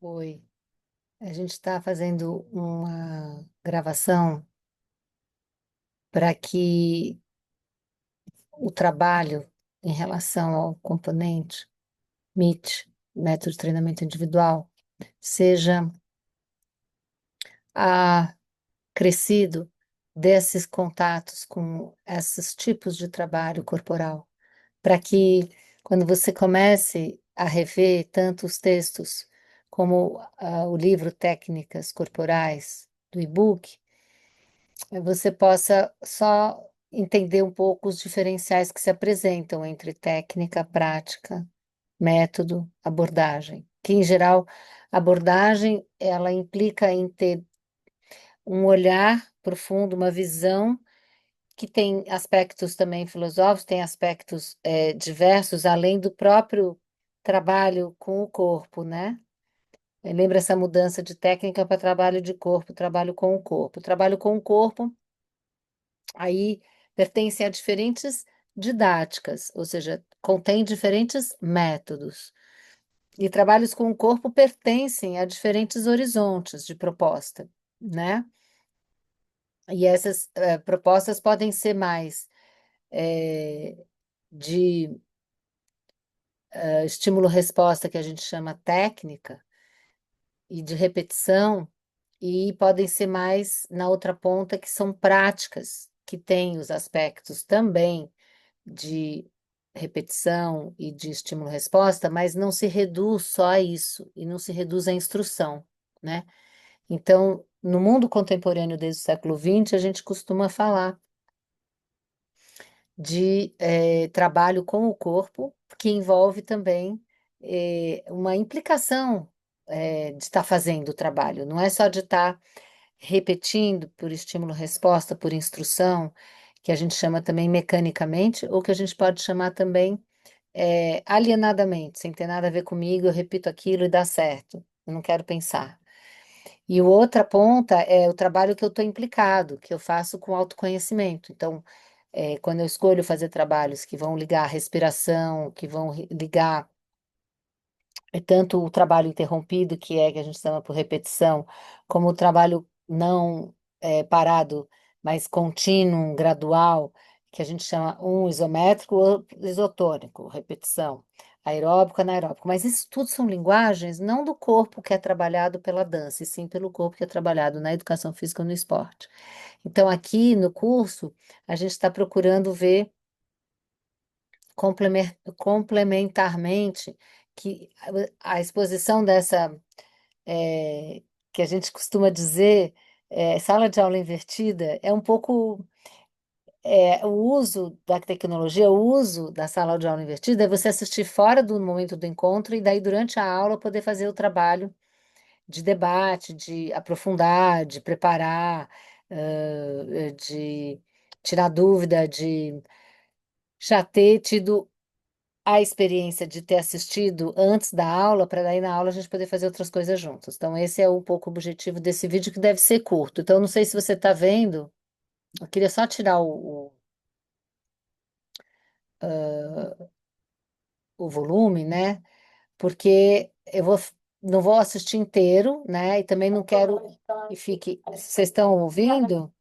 Oi, a gente está fazendo uma gravação para que o trabalho em relação ao componente MIT, método de treinamento individual, seja acrescido desses contatos com esses tipos de trabalho corporal, para que quando você comece a rever tanto os textos como o livro Técnicas Corporais do e-book, você possa só entender um pouco os diferenciais que se apresentam entre técnica, prática, método, abordagem. Que, em geral, abordagem, ela implica em ter um olhar profundo, uma visão que tem aspectos também filosóficos, tem aspectos diversos, além do próprio trabalho com o corpo, né? Lembra essa mudança de técnica para trabalho de corpo, trabalho com o corpo. Trabalho com o corpo aí pertencem a diferentes didáticas, ou seja, contém diferentes métodos. E trabalhos com o corpo pertencem a diferentes horizontes de proposta, né? E essas propostas podem ser mais eh, de estímulo-resposta, que a gente chama técnica, e de repetição, e podem ser mais na outra ponta, que são práticas, que têm os aspectos também de repetição e de estímulo-resposta, mas não se reduz só a isso, e não se reduz à instrução, né? Então, no mundo contemporâneo desde o século XX, a gente costuma falar de trabalho com o corpo, que envolve também uma implicação de estar fazendo o trabalho, não é só de estar repetindo por estímulo-resposta, por instrução, que a gente chama também mecanicamente, ou que a gente pode chamar também alienadamente, sem ter nada a ver comigo, eu repito aquilo e dá certo, eu não quero pensar. E o outra ponta é o trabalho que eu estou implicado, que eu faço com autoconhecimento. Então, quando eu escolho fazer trabalhos que vão ligar a respiração, que vão ligar tanto o trabalho interrompido, que a gente chama por repetição, como o trabalho não parado, mas contínuo, gradual, que a gente chama um isométrico, outro isotônico, repetição, aeróbico, anaeróbico. Mas isso tudo são linguagens não do corpo que é trabalhado pela dança, e sim pelo corpo que é trabalhado na educação física ou no esporte. Então, aqui no curso, a gente está procurando ver complementarmente que a exposição dessa, eh, que a gente costuma dizer, sala de aula invertida, é um pouco o uso da tecnologia, o uso da sala de aula invertida é você assistir fora do momento do encontro e daí durante a aula poder fazer o trabalho de debate, de aprofundar, de preparar, de tirar dúvida, de já ter tido a experiência de ter assistido antes da aula, para daí na aula a gente poder fazer outras coisas juntos. Então, esse é um pouco o objetivo desse vídeo, que deve ser curto. Então, não sei se você está vendo, eu queria só tirar o volume, né? Porque não vou assistir inteiro, né? E também não quero que fique. Vocês estão ouvindo?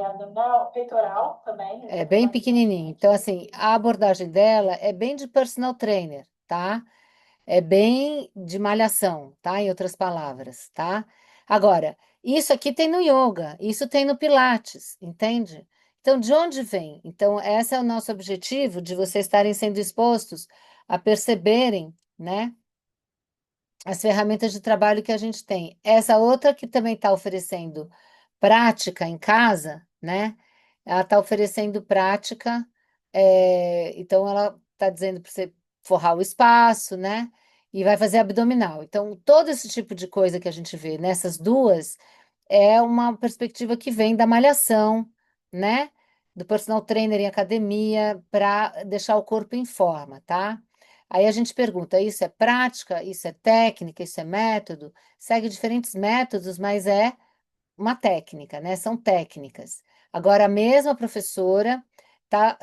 Abdominal, peitoral também, É ajuda bem pequenininho. bastante. Então, assim, a abordagem dela é bem de personal trainer, tá? É bem de malhação, tá? Em outras palavras, tá? Agora, isso aqui tem no yoga, isso tem no Pilates, entende? Então, de onde vem? Então, esse é o nosso objetivo, de vocês estarem sendo expostos a perceberem, né, as ferramentas de trabalho que a gente tem. Essa outra que também está oferecendo prática em casa, né? Ela está oferecendo prática, então ela está dizendo para você forrar o espaço, né? E vai fazer abdominal. Então, todo esse tipo de coisa que a gente vê nessas duas é uma perspectiva que vem da malhação, né? Do personal trainer em academia, para deixar o corpo em forma, tá? Aí a gente pergunta: isso é prática, isso é técnica, isso é método? Segue diferentes métodos, mas é uma técnica, né? São técnicas. Agora, a mesma professora tá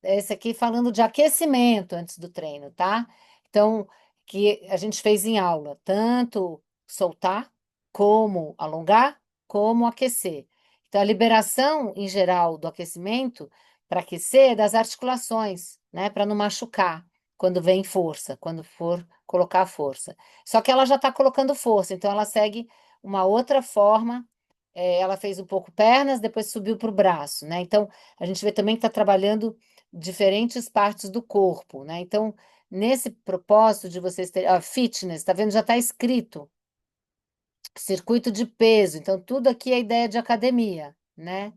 esse aqui falando de aquecimento antes do treino, tá? Então, que a gente fez em aula, tanto soltar, como alongar, como aquecer. Então, a liberação em geral do aquecimento para aquecer é das articulações, né? Para não machucar quando vem força, quando for colocar força. Só que ela já está colocando força, então ela segue uma outra forma. Ela fez um pouco pernas, depois subiu para o braço, né? Então, a gente vê também que está trabalhando diferentes partes do corpo, né? Então, nesse propósito de vocês terem, ó, fitness, tá vendo? Já está escrito, circuito de peso. Então, tudo aqui é ideia de academia, né?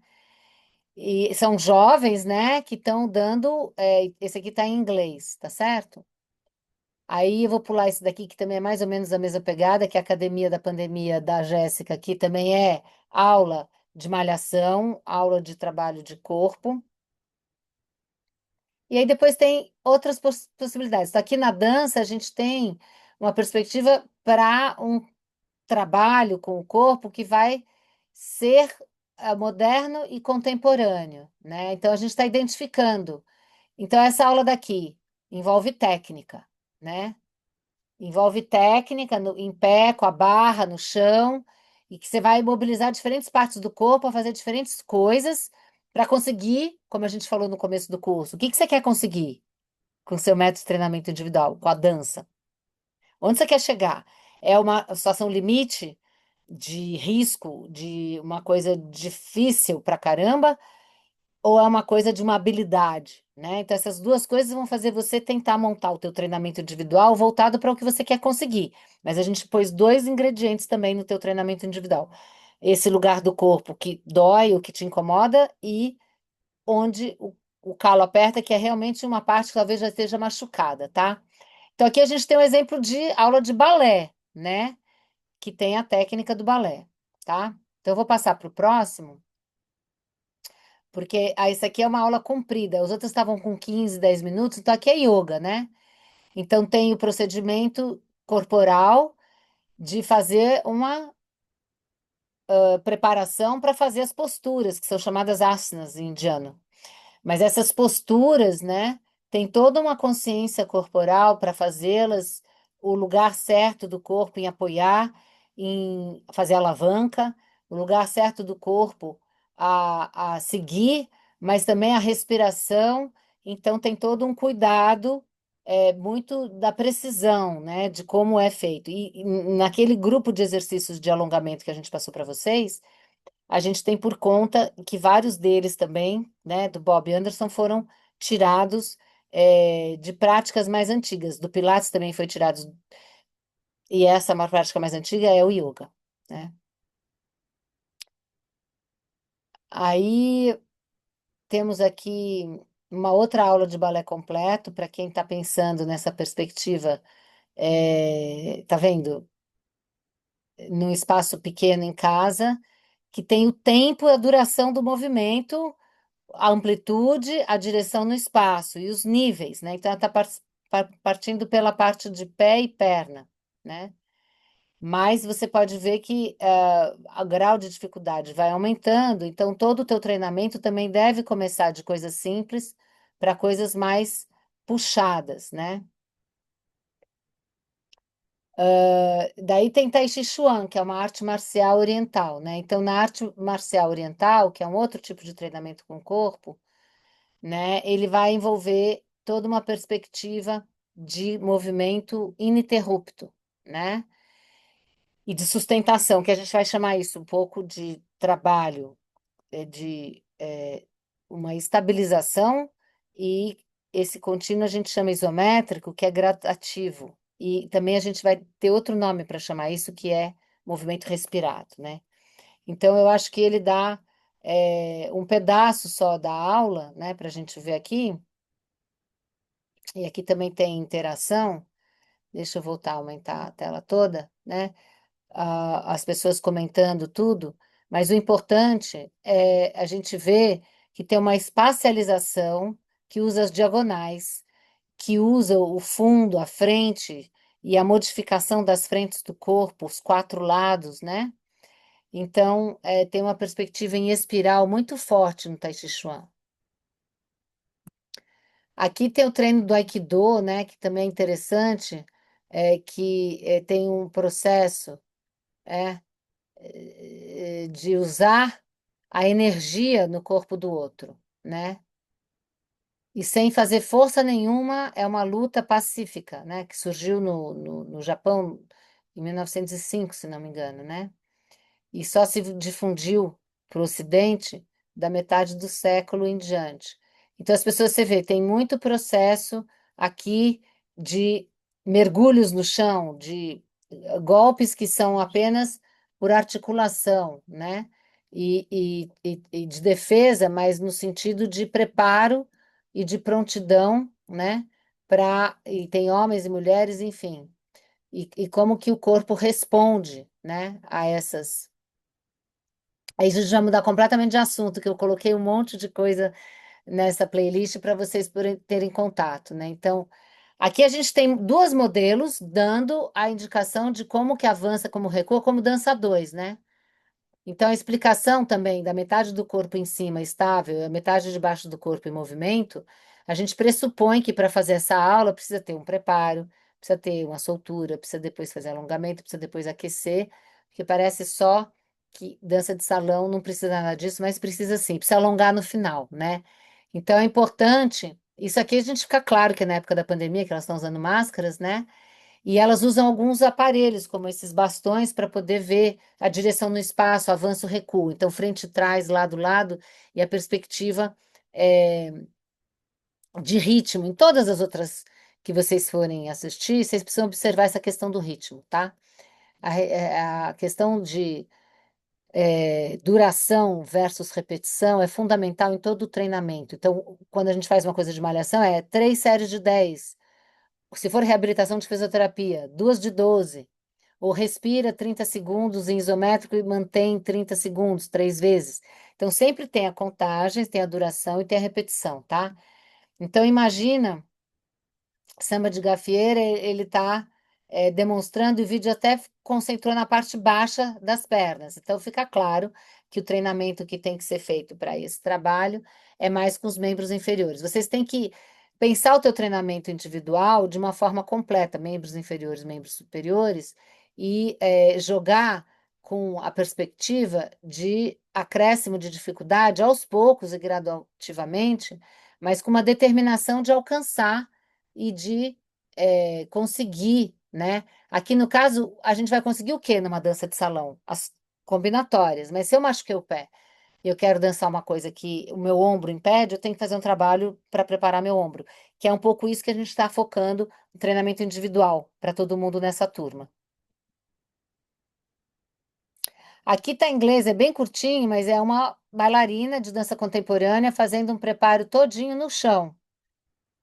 E são jovens, né, que estão dando. Esse aqui está em inglês, tá certo? Aí eu vou pular esse daqui, que também é mais ou menos a mesma pegada, que é a Academia da Pandemia da Jéssica, que também é aula de malhação, aula de trabalho de corpo. E aí depois tem outras possibilidades. Então, aqui na dança, a gente tem uma perspectiva para um trabalho com o corpo que vai ser moderno e contemporâneo, né? Então, a gente está identificando. Então, essa aula daqui envolve técnica, né? Envolve técnica em pé, com a barra no chão, e que você vai mobilizar diferentes partes do corpo a fazer diferentes coisas para conseguir, como a gente falou no começo do curso, o que que você quer conseguir com o seu método de treinamento individual, com a dança? Onde você quer chegar? É uma situação limite de risco, de uma coisa difícil pra caramba, ou é uma coisa de uma habilidade, né? Então, essas duas coisas vão fazer você tentar montar o teu treinamento individual voltado para o que você quer conseguir. Mas a gente pôs dois ingredientes também no teu treinamento individual. Esse lugar do corpo que dói, o que te incomoda, e onde o calo aperta, que é realmente uma parte que talvez já esteja machucada, tá? Então, aqui a gente tem um exemplo de aula de balé, né? Que tem a técnica do balé, tá? Então, eu vou passar para o próximo, porque isso aqui é uma aula comprida. Os outros estavam com 15, 10 minutos, então aqui é yoga, né? Então, tem o procedimento corporal de fazer uma preparação para fazer as posturas, que são chamadas asanas em indiano. Mas essas posturas, né, tem toda uma consciência corporal para fazê-las, o lugar certo do corpo em apoiar, em fazer alavanca, o lugar certo do corpo a seguir, mas também a respiração. Então, tem todo um cuidado, muito da precisão, né, de como é feito. E naquele grupo de exercícios de alongamento que a gente passou para vocês, a gente tem por conta que vários deles também, né, do Bob Anderson, foram tirados de práticas mais antigas. Do Pilates também foi tirado, e essa uma prática mais antiga é o yoga, né? Aí temos aqui uma outra aula de balé completo para quem está pensando nessa perspectiva, tá vendo? Num espaço pequeno em casa, que tem o tempo e a duração do movimento, a amplitude, a direção no espaço e os níveis, né? Então, ela está partindo pela parte de pé e perna, né? Mas você pode ver que o grau de dificuldade vai aumentando, então todo o teu treinamento também deve começar de coisas simples para coisas mais puxadas, né? Daí tem Tai Chi Chuan, que é uma arte marcial oriental, né? Então, na arte marcial oriental, que é um outro tipo de treinamento com o corpo, né? Ele vai envolver toda uma perspectiva de movimento ininterrupto, né? E de sustentação, que a gente vai chamar isso um pouco de trabalho, de uma estabilização, e esse contínuo a gente chama isométrico, que é gradativo. E também a gente vai ter outro nome para chamar isso, que é movimento respirado, né? Então, eu acho que ele dá um pedaço só da aula, né, para a gente ver aqui. E aqui também tem interação. Deixa eu voltar a aumentar a tela toda, né? As pessoas comentando tudo. Mas o importante é a gente ver que tem uma espacialização que usa as diagonais, que usa o fundo, a frente e a modificação das frentes do corpo, os quatro lados, né? Então, tem uma perspectiva em espiral muito forte no Tai Chi Chuan. Aqui tem o treino do Aikido, né, que também é interessante, que tem um processo é, de usar a energia no corpo do outro, né? E sem fazer força nenhuma, é uma luta pacífica, né? Que surgiu no Japão em 1905, se não me engano, né? E só se difundiu para o Ocidente da metade do século em diante. Então, as pessoas, você vê, tem muito processo aqui de mergulhos no chão, de golpes que são apenas por articulação, né? E de defesa, mas no sentido de preparo e de prontidão, né? E tem homens e mulheres, enfim. E como que o corpo responde, né, a essas. Aí a gente vai mudar completamente de assunto, que eu coloquei um monte de coisa nessa playlist para vocês terem contato, né? Então, aqui a gente tem dois modelos dando a indicação de como que avança como recua, como dança dois, né? Então, a explicação também da metade do corpo em cima estável e a metade de baixo do corpo em movimento, a gente pressupõe que para fazer essa aula precisa ter um preparo, precisa ter uma soltura, precisa depois fazer alongamento, precisa depois aquecer, porque parece só que dança de salão não precisa nada disso, mas precisa sim, precisa alongar no final, né? Então é importante, isso aqui a gente fica claro que na época da pandemia, que elas estão usando máscaras, né? E elas usam alguns aparelhos, como esses bastões, para poder ver a direção no espaço, avanço, recuo. Então, frente e trás, lado, lado, e a perspectiva é, de ritmo. Em todas as outras que vocês forem assistir, vocês precisam observar essa questão do ritmo, tá? A questão de duração versus repetição é fundamental em todo o treinamento. Então, quando a gente faz uma coisa de malhação, é 3 séries de 10. Se for reabilitação de fisioterapia, 2 de 12. Ou respira 30 segundos em isométrico e mantém 30 segundos, 3 vezes. Então, sempre tem a contagem, tem a duração e tem a repetição, tá? Então, imagina samba de gafieira, ele está demonstrando, e o vídeo até concentrou na parte baixa das pernas. Então, fica claro que o treinamento que tem que ser feito para esse trabalho é mais com os membros inferiores. Vocês têm que pensar o teu treinamento individual de uma forma completa, membros inferiores, membros superiores, e jogar com a perspectiva de acréscimo de dificuldade aos poucos e gradativamente, mas com uma determinação de alcançar e de conseguir, né? Aqui no caso, a gente vai conseguir o quê numa dança de salão? As combinatórias, mas se eu machuquei o pé e eu quero dançar uma coisa que o meu ombro impede, eu tenho que fazer um trabalho para preparar meu ombro, que é um pouco isso que a gente está focando no treinamento individual para todo mundo nessa turma. Aqui tá em inglês, é bem curtinho, mas é uma bailarina de dança contemporânea fazendo um preparo todinho no chão,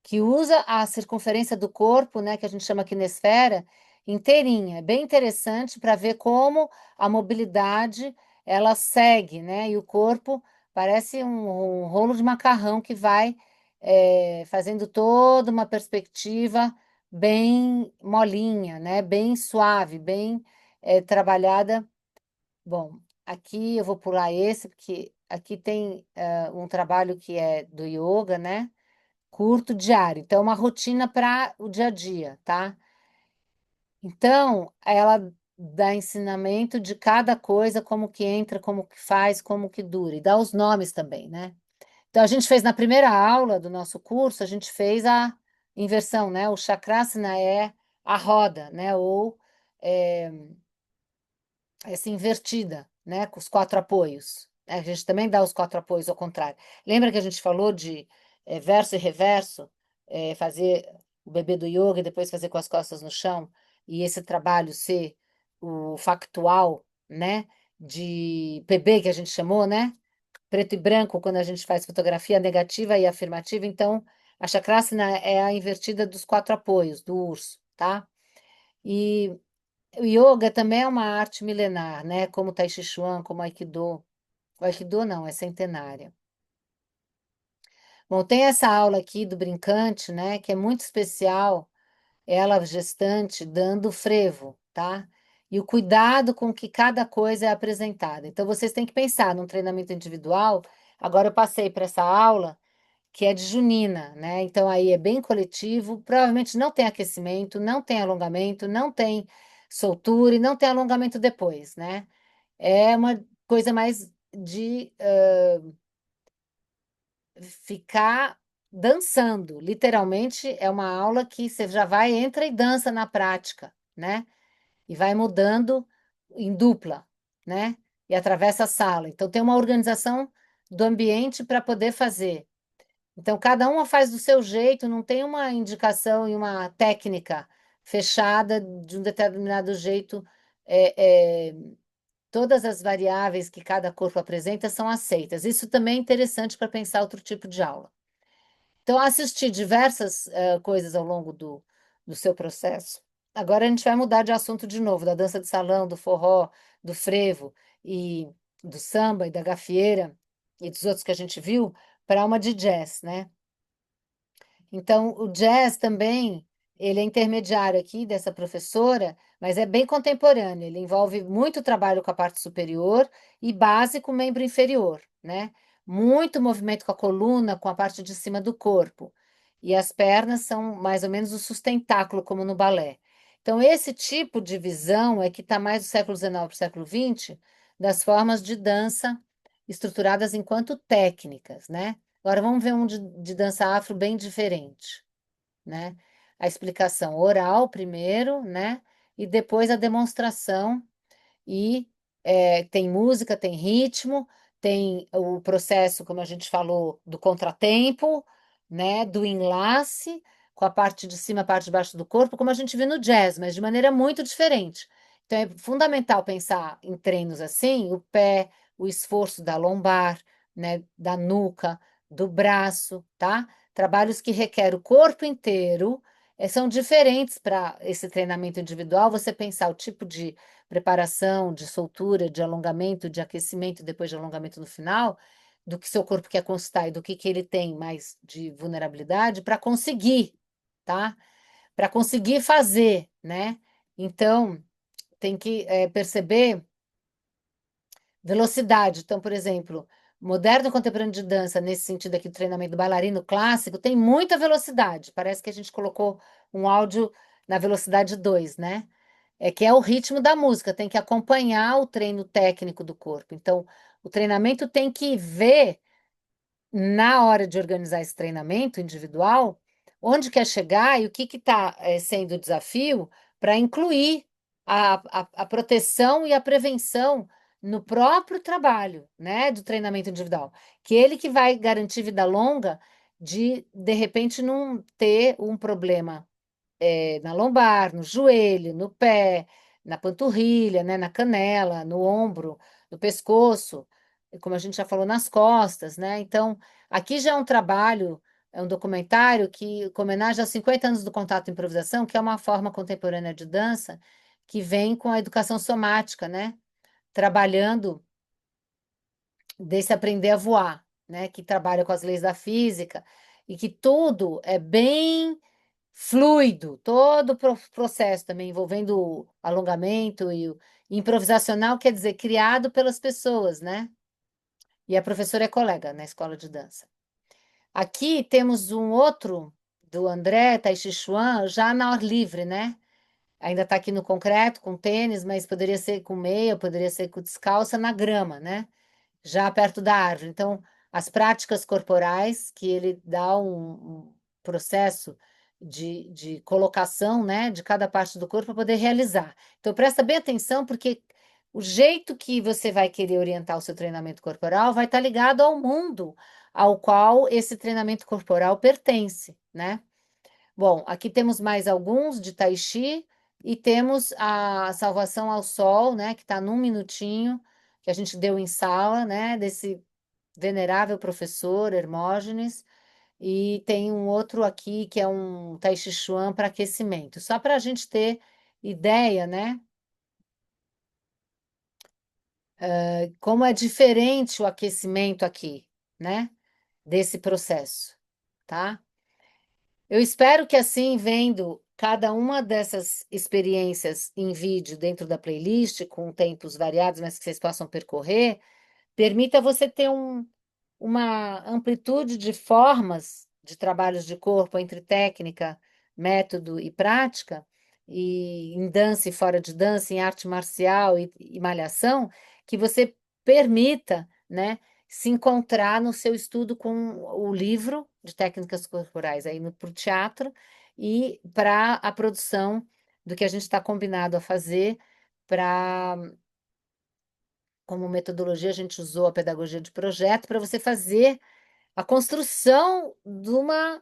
que usa a circunferência do corpo, né, que a gente chama kinesfera, inteirinha. É bem interessante para ver como a mobilidade ela segue, né? E o corpo parece um rolo de macarrão que vai fazendo toda uma perspectiva bem molinha, né? Bem suave, bem trabalhada. Bom, aqui eu vou pular esse, porque aqui tem um trabalho que é do yoga, né? Curto, diário. Então, é uma rotina para o dia a dia, tá? Então, ela dá ensinamento de cada coisa, como que entra, como que faz, como que dura, e dá os nomes também, né? Então, a gente fez na primeira aula do nosso curso, a gente fez a inversão, né? O Chakrasana é a roda, né? Ou é, essa invertida, né? Com os 4 apoios. A gente também dá os 4 apoios ao contrário. Lembra que a gente falou de verso e reverso, fazer o bebê do yoga e depois fazer com as costas no chão, e esse trabalho ser o factual, né? De PB que a gente chamou, né? Preto e branco, quando a gente faz fotografia negativa e afirmativa. Então, a chakrasana é a invertida dos 4 apoios, do urso, tá? E o yoga também é uma arte milenar, né? Como o Tai Chi Chuan, como o Aikido. O Aikido não, é centenária. Bom, tem essa aula aqui do brincante, né? Que é muito especial, ela gestante dando frevo, tá? E o cuidado com que cada coisa é apresentada. Então, vocês têm que pensar num treinamento individual. Agora, eu passei para essa aula que é de junina, né? Então aí é bem coletivo, provavelmente não tem aquecimento, não tem alongamento, não tem soltura e não tem alongamento depois, né? É uma coisa mais de ficar dançando. Literalmente é uma aula que você já vai, entra e dança na prática, né? E vai mudando em dupla, né? E atravessa a sala. Então tem uma organização do ambiente para poder fazer. Então, cada uma faz do seu jeito, não tem uma indicação e uma técnica fechada de um determinado jeito. É, é, todas as variáveis que cada corpo apresenta são aceitas. Isso também é interessante para pensar outro tipo de aula. Então, assisti diversas coisas ao longo do seu processo. Agora a gente vai mudar de assunto de novo, da dança de salão, do forró, do frevo e do samba e da gafieira e dos outros que a gente viu, para uma de jazz, né? Então, o jazz também, ele é intermediário aqui dessa professora, mas é bem contemporâneo. Ele envolve muito trabalho com a parte superior e base com o membro inferior, né? Muito movimento com a coluna, com a parte de cima do corpo. E as pernas são mais ou menos o sustentáculo, como no balé. Então, esse tipo de visão é que está mais do século XIX para o século XX, das formas de dança estruturadas enquanto técnicas, né? Agora vamos ver um de dança afro bem diferente, né? A explicação oral primeiro, né? E depois a demonstração e tem música, tem ritmo, tem o processo, como a gente falou, do contratempo, né? Do enlace com a parte de cima, a parte de baixo do corpo, como a gente vê no jazz, mas de maneira muito diferente. Então é fundamental pensar em treinos assim, o pé, o esforço da lombar, né? Da nuca, do braço, tá? Trabalhos que requerem o corpo inteiro. São diferentes para esse treinamento individual, você pensar o tipo de preparação, de soltura, de alongamento, de aquecimento, depois de alongamento no final, do que seu corpo quer constar e do que ele tem mais de vulnerabilidade para conseguir, tá? Para conseguir fazer, né? Então, tem que perceber velocidade. Então, por exemplo, moderno e contemporâneo de dança, nesse sentido aqui do treinamento do bailarino clássico, tem muita velocidade. Parece que a gente colocou um áudio na velocidade 2, né? É que é o ritmo da música, tem que acompanhar o treino técnico do corpo. Então, o treinamento tem que ver na hora de organizar esse treinamento individual, onde quer chegar e o que está sendo o desafio para incluir a proteção e a prevenção no próprio trabalho, né, do treinamento individual, que ele que vai garantir vida longa de repente, não ter um problema na lombar, no joelho, no pé, na panturrilha, né, na canela, no ombro, no pescoço, e como a gente já falou, nas costas, né? Então, aqui já é um trabalho, é um documentário que, com homenagem aos 50 anos do contato e improvisação, que é uma forma contemporânea de dança que vem com a educação somática, né? Trabalhando desse aprender a voar, né? Que trabalha com as leis da física e que tudo é bem fluido, todo o processo também envolvendo o alongamento e o improvisacional, quer dizer, criado pelas pessoas, né? E a professora é colega na escola de dança. Aqui temos um outro do André Tai Chi Chuan, já na hora livre, né? Ainda está aqui no concreto, com tênis, mas poderia ser com meia, poderia ser com descalça na grama, né? Já perto da árvore. Então, as práticas corporais, que ele dá um processo de colocação, né, de cada parte do corpo para poder realizar. Então, presta bem atenção, porque o jeito que você vai querer orientar o seu treinamento corporal vai estar ligado ao mundo ao qual esse treinamento corporal pertence, né? Bom, aqui temos mais alguns de Tai Chi e temos a Salvação ao Sol, né, que está num minutinho, que a gente deu em sala, né, desse venerável professor Hermógenes, e tem um outro aqui que é um Tai Chi Chuan para aquecimento, só para a gente ter ideia, né, como é diferente o aquecimento aqui, né, desse processo, tá? Eu espero que assim, vendo cada uma dessas experiências em vídeo dentro da playlist, com tempos variados, mas que vocês possam percorrer, permita você ter uma amplitude de formas de trabalhos de corpo entre técnica, método e prática, e em dança e fora de dança, em arte marcial e malhação, que você permita, né, se encontrar no seu estudo com o livro de técnicas corporais, aí para o teatro e para a produção do que a gente está combinado a fazer para como metodologia, a gente usou a pedagogia de projeto para você fazer a construção de uma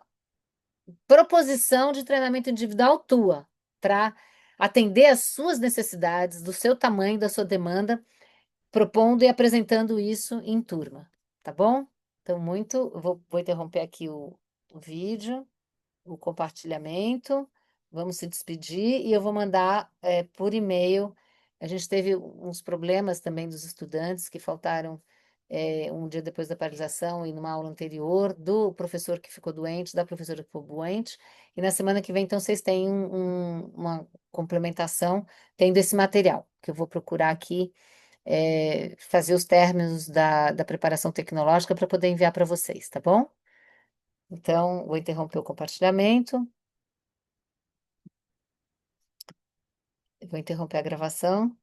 proposição de treinamento individual tua, para atender às suas necessidades, do seu tamanho, da sua demanda, propondo e apresentando isso em turma, tá bom? Então, eu vou interromper aqui o vídeo, o compartilhamento. Vamos se despedir e eu vou mandar por e-mail. A gente teve uns problemas também dos estudantes que faltaram um dia depois da paralisação e numa aula anterior, do professor que ficou doente, da professora que ficou doente. E na semana que vem, então, vocês têm uma complementação tendo esse material, que eu vou procurar aqui fazer os términos da preparação tecnológica para poder enviar para vocês, tá bom? Então, vou interromper o compartilhamento. Eu vou interromper a gravação.